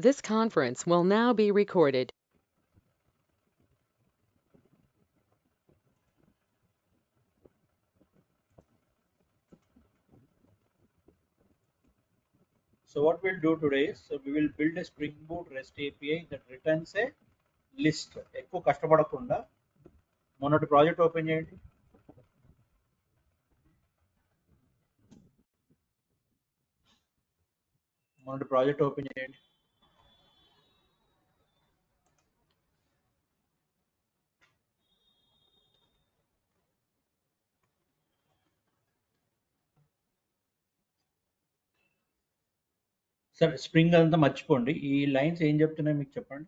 This conference will now be recorded. So what we'll do today is we will build a Spring Boot REST API that returns a list. ఎక్కువ కష్టపడకుండా మొన్నటి project open చేయండి. మొన్నటి project open చేయండి. సరే spring అంతా మర్చిపోండి. ఈ లైన్స్ ఏం చెప్తున్నాయి మీకు చెప్పండి.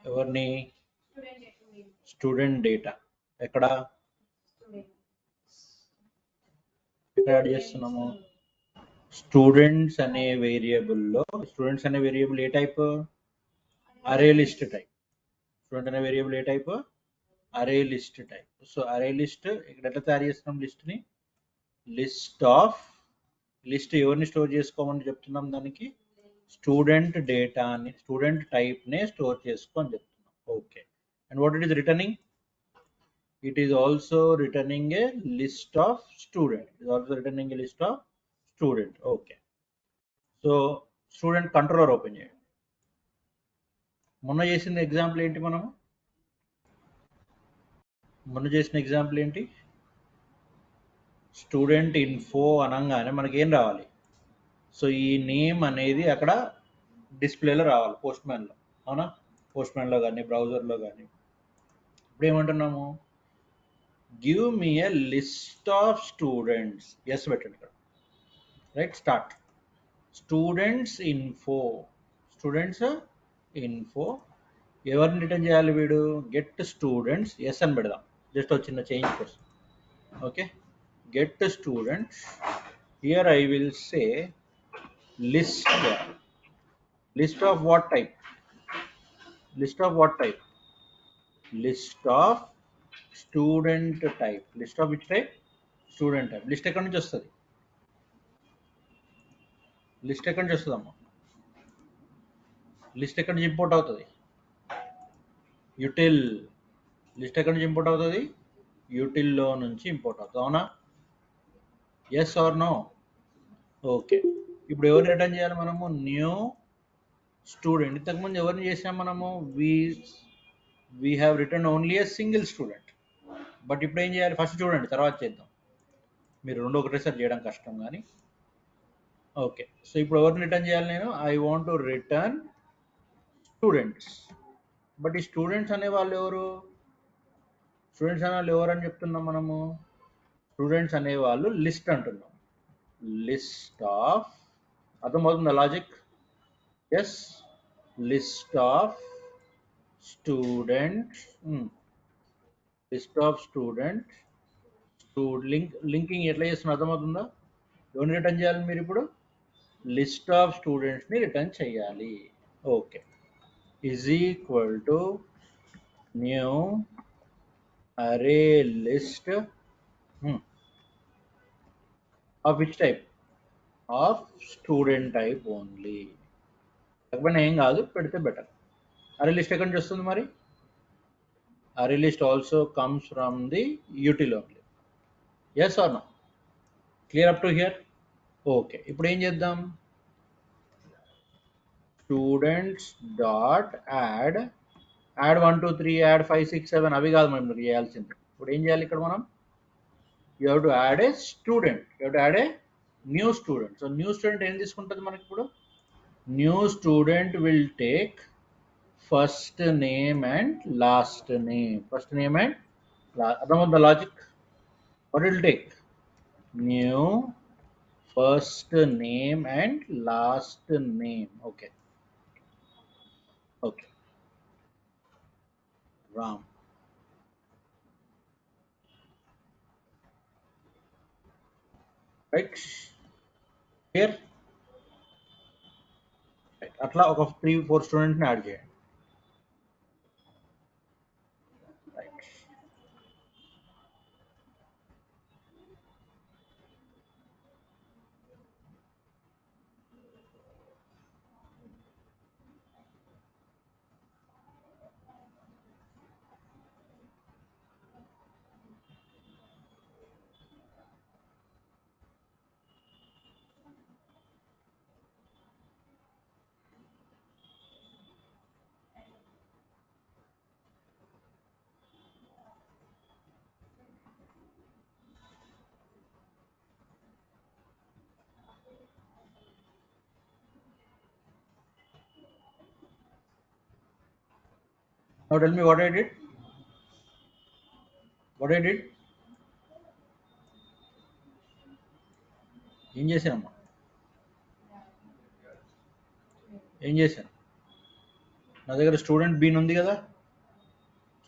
ఎవరిని? స్టూడెంట్ డేటా ఎక్కడ యాడ్ చేస్తున్నాము? స్టూడెంట్స్ అనే వేరియబుల్లో స్టూడెంట్స్ అనే వేరియబుల్ ఏ type? Array list type. Student అనే వేరియబుల్ ఏ type? Array list type. So array list ఇక్కడ ఎట్లా తయారు చేస్తున్నాం? లిస్ట్ని లిస్ట్ ఆఫ్ లిస్ట్ ఎవరిని స్టోర్ చేసుకోమని చెప్తున్నాం? దానికి స్టూడెంట్ డేటాని స్టూడెంట్ టైప్నే స్టోర్ చేసుకొని చెప్తున్నాం. Okay. And what it is returning? It is also returning a list of student. It is also returning a list of student. Okay. So student controller open చేయండి. మొన్న చేసిన example ఏంటి? మొన్న చేసిన example ఏంటి? Student info అనగానే మనకి ఏం రావాలి? సో ఈ నేమ్ అనేది అక్కడ డిస్ప్లేలో రావాలి పోస్ట్ మ్యాన్లో. అవునా? పోస్ట్ మ్యాన్లో కానీ బ్రౌజర్లో కానీ. ఇప్పుడు ఏమంటున్నాము? Give me a list of students. Yes పెట్టండి ఇక్కడ. Right, start. స్టూడెంట్స్ ఇన్ఫో ఎవరిని రిటర్న్ చేయాలి? వీడు గెట్ స్టూడెంట్స్ ఎస్ అని పెడదాం. జస్ట్ ఒక చిన్న చేంజ్ కోసం. Okay, get students. Here I will say list. List of what type? List of student type. List of which type? Student type. List ఎక్కడి నుంచి వస్తుంది? అమ్మా? లిస్ట్ ఎక్కడి నుంచి ఇంపోర్ట్ అవుతుంది? యూటిల్. లిస్ట్ ఎక్కడి నుంచి ఇంపోర్ట్ అవుతుంది? యూటిల్లో నుంచి ఇంపోర్ట్ అవుతుంది. అవునా? Yes or no? ఓకే. ఇప్పుడు ఎవరిని రిటర్న్ చేయాలి మనము? New student. ఇంతకుముందు ఎవరిని చేసాం మనము? We have return only a single student. But ఇప్పుడు ఏం చేయాలి? ఫస్ట్ చూడండి, తర్వాత చేద్దాం. మీరు రెండు ఒకటేసారి చేయడం కష్టం కానీ. ఓకే, సో ఇప్పుడు ఎవరిని రిటర్న్ చేయాలి నేను? I want to return students. But ఈ స్టూడెంట్స్ అనే వాళ్ళు ఎవరు? స్టూడెంట్స్ అనే వాళ్ళు ఎవరు అని చెప్తున్నాం మనము? స్టూడెంట్స్ అనేవాళ్ళు లిస్ట్ అంటున్నాం. List of. అర్థమవుతుందా logic? Yes, list of student. List of student. Linking ఎట్లా చేస్తున్నా అర్థమవుతుందా? ఎవరిని రిటర్న్ చేయాలి మీరు ఇప్పుడు? లిస్ట్ ఆఫ్ స్టూడెంట్స్ని రిటర్న్ చేయాలి. Okay, is equal to new array list of which type? Of student type only. లేకపోయినా ఏం కాదు, పెడితే బెటర్. అరే లిస్ట్ ఎక్కడి నుంచి వస్తుంది మరి? అరే list also comes from the util only. Yes or no? Clear up to here? Okay, ఇప్పుడు ఏం చేద్దాం? స్టూడెంట్స్ డాట్ యాడ్ 1 2 3 యాడ్ 5 6 7 అవి కాదు మనం చేయాల్సింది. ఇప్పుడు ఏం చేయాలి ఇక్కడ మనం? You have to add a student. You have to add a new student. So new student ఏం తీసుకుంటుంది మనకి ఇప్పుడు? New student will take first name and last name. First name and అర్థమవుతుందా లాజిక్? What will take? New first name and last name. Okay, okay. Ram. Right here. అట్లా ఒక 3 4 స్టూడెంట్ని add చేయండి. Right. Now tell me what I did. What I did? ఏం చేశానమ్మా? ఏం చేశాను? నా దగ్గర స్టూడెంట్ బీన్ ఉంది కదా,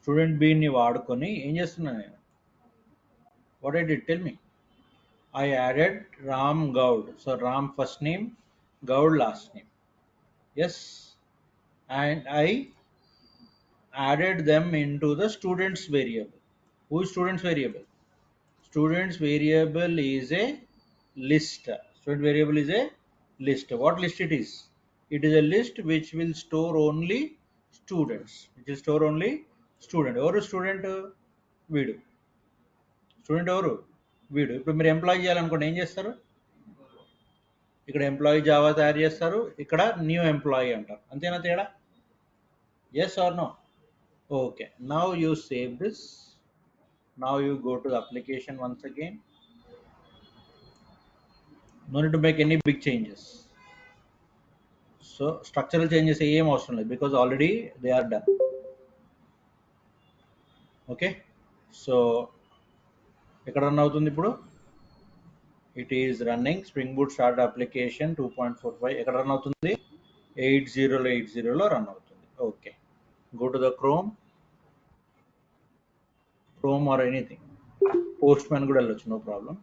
స్టూడెంట్ బీన్ని వాడుకొని ఏం చేస్తున్నాను నేను? What I did, tell me. I added Ram Gaud. So Ram first name, Gaud last name. Yes. And I added them into the students variable. Who is students variable? Students variable is a list. Student variable is a list. What list it is? It is a list which will store only students. Which will store only student. ఎవరు student? వీడు. Student ఎవరు? వీడు. ఇప్పుడు మీరు employee చేయాలనుకోండి ఏం చేస్తారు? ఇక్కడ employee Java తయారు చేస్తారు, ఇక్కడ న్యూ ఎంప్లాయీ అంటారు. అంతేనా తేడా? Yes or no? Okay, now you save this. Now you go to the application once again. No need to make any big changes. So structural changes ఏం అవసరం లేదు, because already they are done. Okay, so ఎక్కడ run అవుతుంది ఇప్పుడు? It is running Spring Boot start application 2.45. ఎక్కడ run అవుతుంది? 8080లో run అవుతుంది. Okay, go to the Chrome or anything. Postman కూడా వెళ్ళొచ్చు, no problem.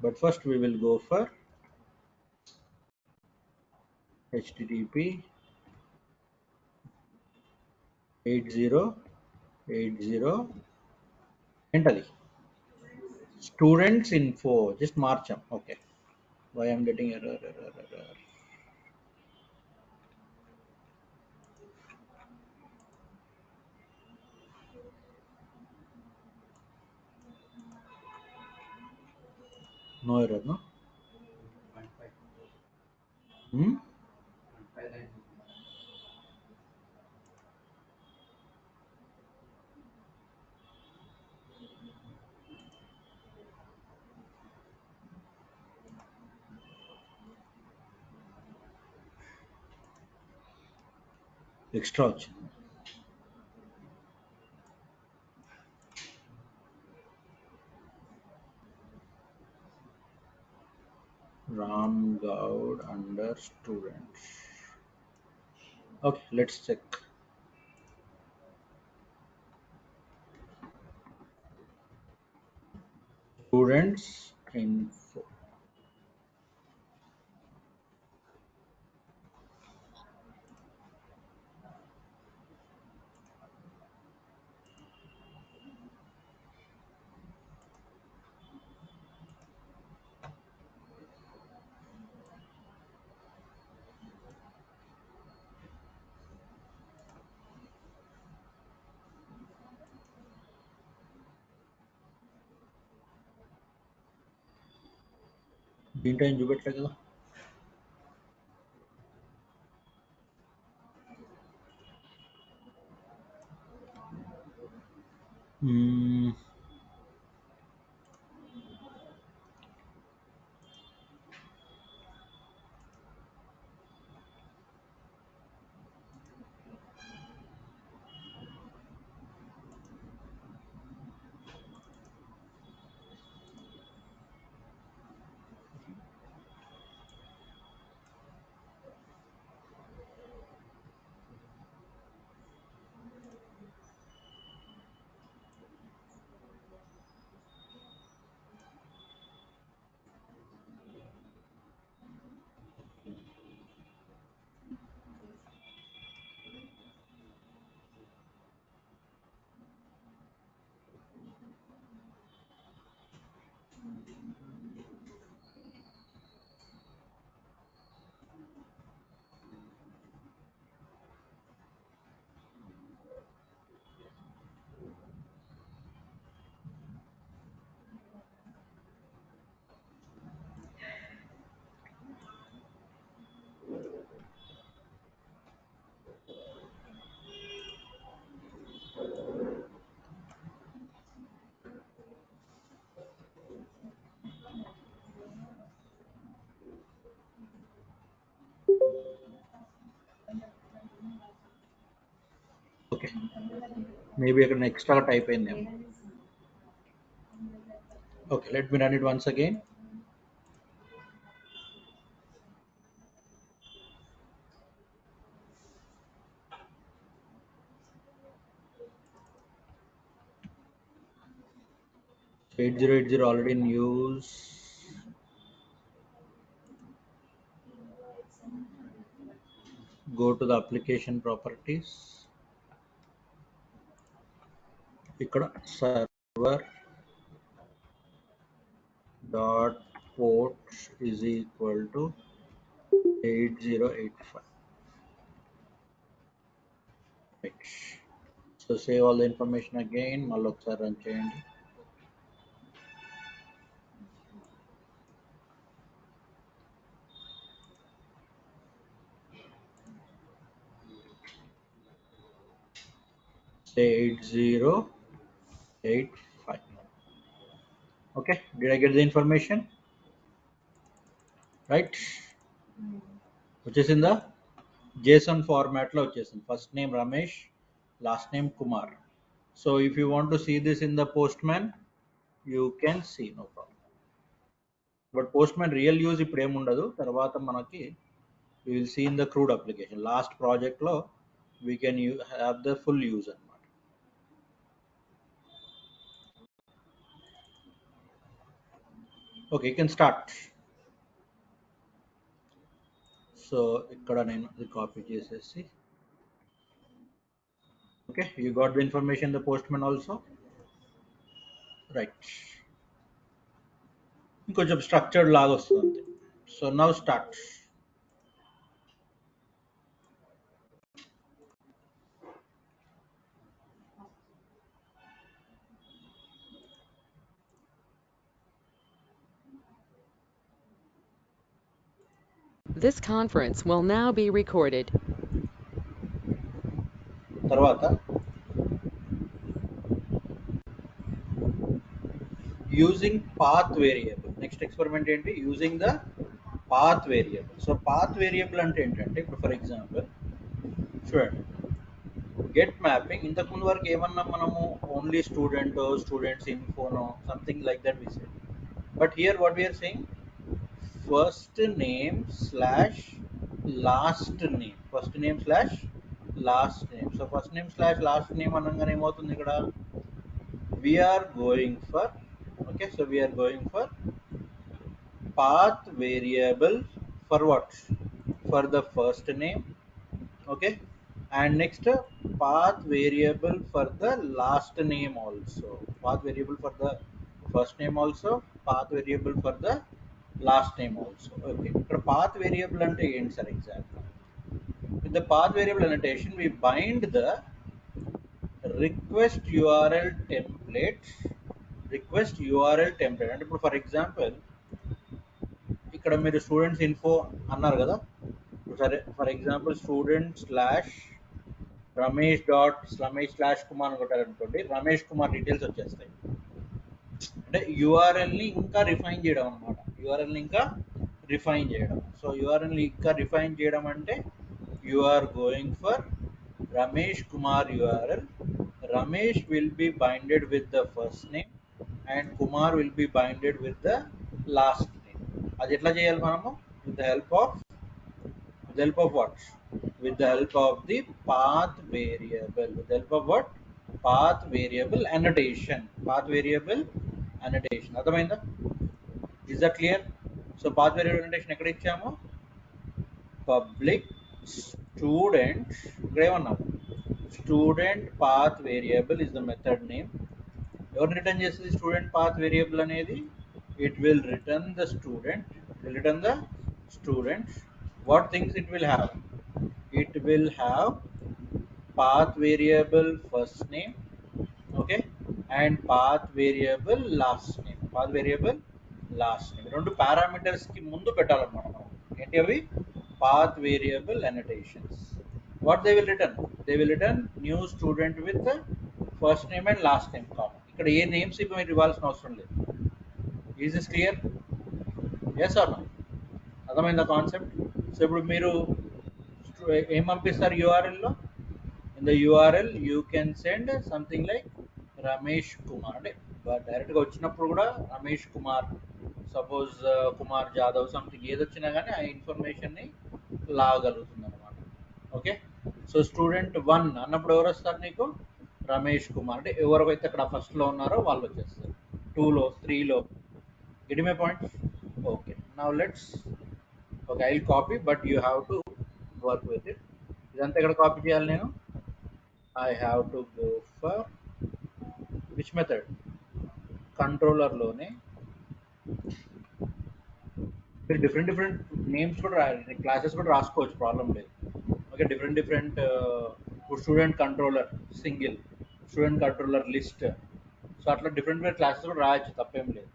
But first we will go for http 8080 ఏంటది? Students info, just మార్చాం. ఓకే, why I'm getting error. No error, no? Extra వచ్చింది. Ram Gaud under students. Okay, let's check. Students info. దీంట్లో ఏం చూపెట్టలేదు కదా. Maybe అక్కడ ఎక్స్ట్రా టైప్ అయిందేమో. Okay, let me run it once again. So 8080 already in use. Go to the application properties. ఇక్కడ server dot port is equal to 8085. Right. So save all the information again. మళ్ళీ ఒకసారి run చేయండి. Say 8085. Okay, did I get the information? Right? వచ్చేసిందా? JSON format లో వచ్చేసింది. First name Ramesh, last name Kumar. So if you want to see this in the Postman, you can see, no problem. But Postman real use ఇప్పుడు ఏముండదు. తర్వాత మనకి we will see in the CRUD application. Last project లో we can have the full use అన్నమాట. Okay, you can start. So ఇక్కడ నేను ఇది copy చేసేసి. Okay, you got the information in the Postman also? Right. ఇంకొంచెం structured లాగా వస్తుంది అంతే. So now start. This conference will now be recorded. తర్వాత using path variable. Next experiment ఏంటి? Using the path variable. So path variable అంటే ఏంటంటే ఇప్పుడు for example చూడండి, గెట్ మ్యాపింగ్ ఇంతకుముందు వరకు ఏమన్నా మనము ఓన్లీ స్టూడెంట్స్ ఇన్ఫోనో something like that we said. But here what we're saying first name slash last name. First name slash last name. So first name slash last name అనగానే ఏమవుతుంది ఇక్కడ? we are going for, okay, so we are going for path variable for what? For the first name, okay, and next path variable for the last name also. Path variable for the first name also, path variable for the last name also. Okay, ఇక్కడ path variable అంటే ఏంటి sir ఎగ్జాక్ట్గా? With the path variable annotation we bind the request URL template అంటే ఇప్పుడు for example ఇక్కడ మీరు students info అన్నారు కదా, సరే for example student slash Ramesh slash Kumar అని కొట్టారనుకోండి, రమేష్ కుమార్ డీటెయిల్స్ వచ్చేస్తాయి. అంటే యూఆర్ఎల్ని ఇంకా రిఫైన్ చేయడం అనమాట. సో యూఆర్ఎల్ని ఇంకా రిఫైన్ చేయడం అంటే you are going for Ramesh Kumar URL. Ramesh will be binded with the first name and Kumar will be binded with the last name. అది ఎట్లా చేయాలి మనము? With the help of what? With the help of the path variable. With the help of what? Path variable annotation. అర్థమైందా? Is that clear? So path variable annotation ఎక్కడ ఇచ్చాము? Public student, ఇక్కడ ఏమన్నాము? Student path variable is the method name. ఎవరిని return చేస్తుంది student path variable అనేది? It will return the student. What things it will have? It will have path variable first name, okay, and path variable last name. రెండు parameters కి ముందు పెట్టాలన్నమాట మనం. ఏంటి అవి? Path variable annotations. What they will return? They will return new student with first name and last name common. ఇక్కడ ఏ names ఇవి మీరు ఇవ్వాల్సిన అవసరం లేదు. Is this clear? Yes or no? అర్థమైందా కాన్సెప్ట్? సో ఇప్పుడు మీరు ఏం పంపిస్తారు యూఆర్ఎల్లో? in the URL you can send something like Ramesh Kumar అంటే డైరెక్ట్గా వచ్చినప్పుడు కూడా రమేష్ కుమార్ సపోజ్ కుమార్ జాదవ్ సంథింగ్ ఏది వచ్చినా కానీ ఆ ఇన్ఫర్మేషన్ని లాగలుగుతుంది అనమాట. ఓకే, సో స్టూడెంట్ 1 అన్నప్పుడు ఎవరు వస్తారు నీకు? రమేష్ కుమార్ అంటే ఎవరైతే అక్కడ ఫస్ట్లో ఉన్నారో వాళ్ళు వచ్చేస్తారు. 2లో 3లో get my point. Okay, now let's okay I will copy but you have to work with it. ఇదంతా ఇక్కడ కాపీ చేయాలి నేను. I have to go for which method? కంట్రోలర్లోనే మీరు డిఫరెంట్ నేమ్స్ కూడా క్లాసెస్ కూడా రాసుకోవచ్చు, ప్రాబ్లం లేదు. Okay, different student controller single, student controller list, so అట్లా డిఫరెంట్ క్లాసెస్ కూడా రాయొచ్చు, తప్పేం లేదు.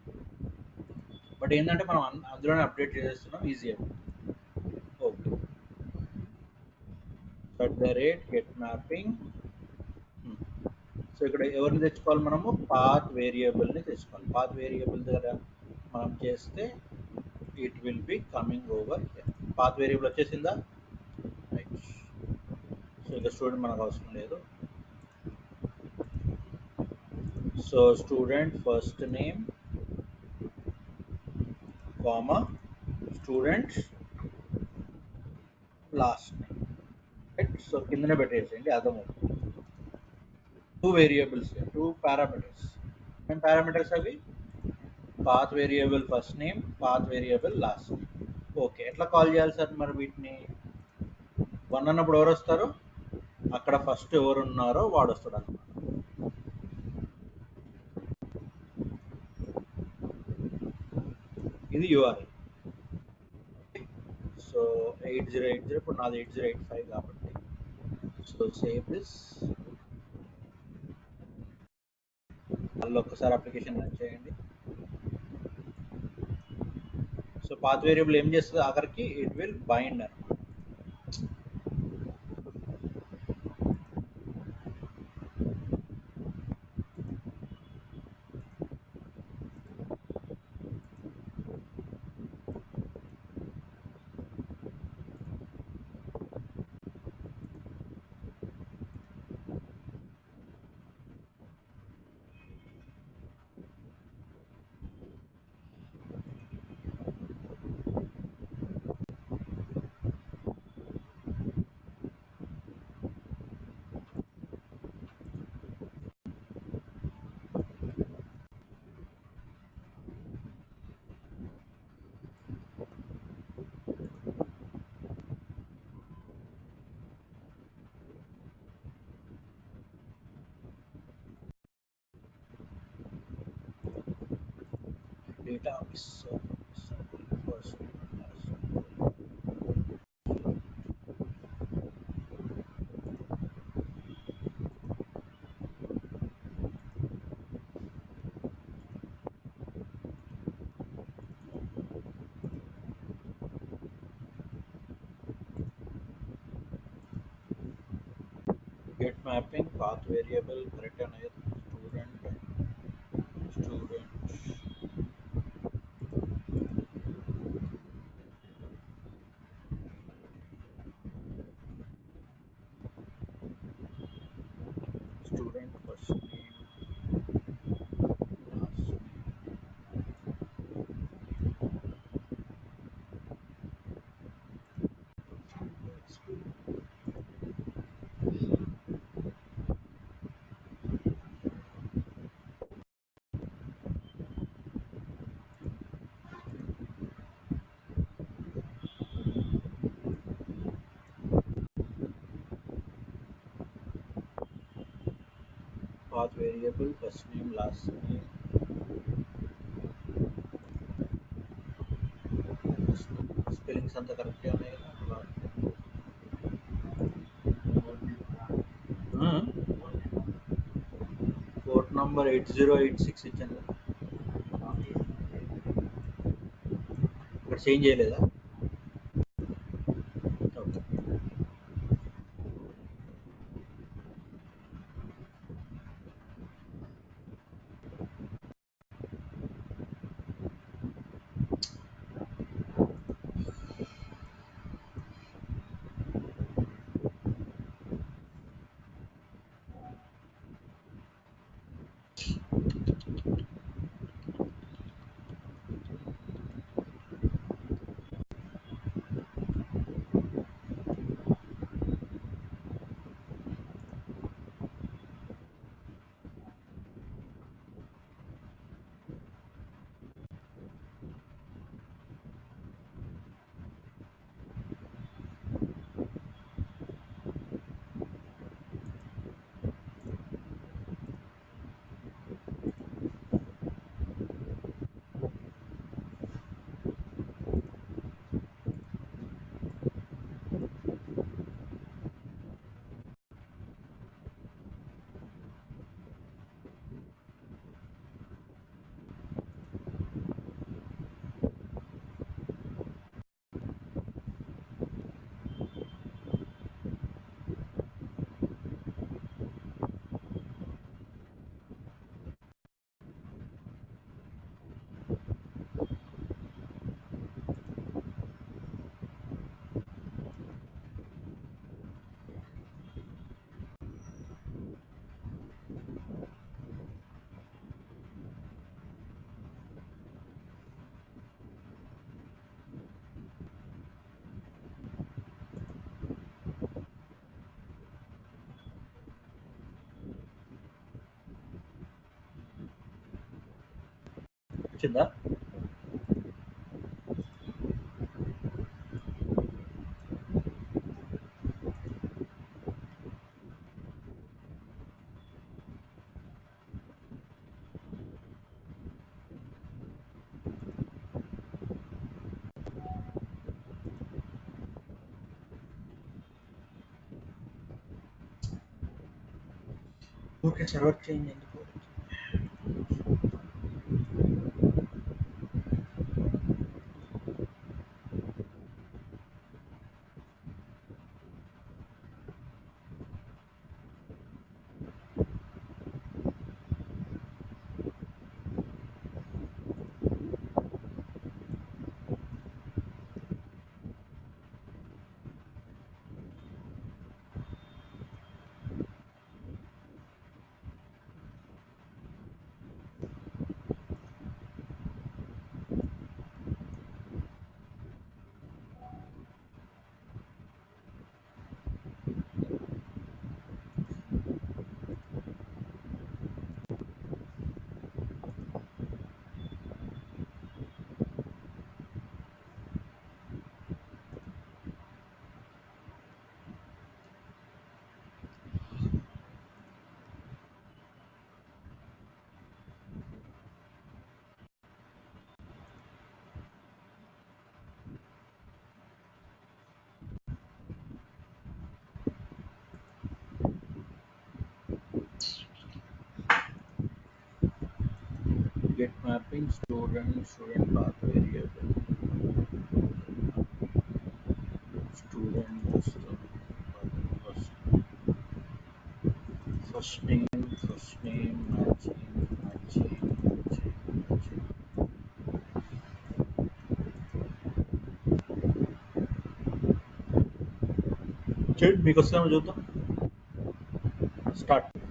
బట్ ఏంటంటే మనం అందులోనే అప్డేట్ చేస్తున్నాం ఈజీగా. Okay, at the rate get mapping. So ఇక్కడ ఎవరిని తెచ్చుకోవాలి మనము? పాత్ వేరియబుల్ని తెచ్చుకోవాలి. పాత్ వేరియబుల్ దగ్గర మనం చేస్తే it will be coming over here. Path variable వచ్చేసిందా? రైట్. సో ఇక స్టూడెంట్ మనకు అవసరం లేదు. So student first name comma student last name. Right, so కిందనే పెట్టేసేయండి, అర్థమవుతుంది. 2 వేరియబుల్స్, 2 పారామీటర్స్. ఏం పారామీటర్స్ అవి? Path variable first name, path variable last name. Okay, ఎట్లా కాల్ చేయాలి సార్ మరి వీటిని? 1 అన్నప్పుడు ఎవరు వస్తారు? అక్కడ ఫస్ట్ ఎవరు ఉన్నారో వాడు వస్తాడు అనమాట. ఇది యూఆర్ఎల్. సో 8080, ఇప్పుడు నాది 8085 కాబట్టి సో సేవ్ దిస్. మళ్ళీ ఒక్కసారి అప్లికేషన్ రన్ చేయండి. సో పాత్ వేరియబుల్ ఏం చేస్తుంది ఆఖరికి? ఇట్ విల్ బైండ్ అనమాట. Database get mapping path variable correct అనేది student student first name last name. Path variable first name last name. Spellings అంతా కరెక్ట్గా ఉన్నాయి కదా? పోర్ట్ నంబర్ 8086 ఇచ్చాను కదా, ఇక్కడ చేంజ్ చేయలేదా? ఓకే, వచ్చిందా? ఊరికే సర్వర్ చేంజ్ ఎందుకు? Get mapping student path variable student first name matching. చేయండి మీకు వస్తామో చూద్దాం. స్టార్ట్.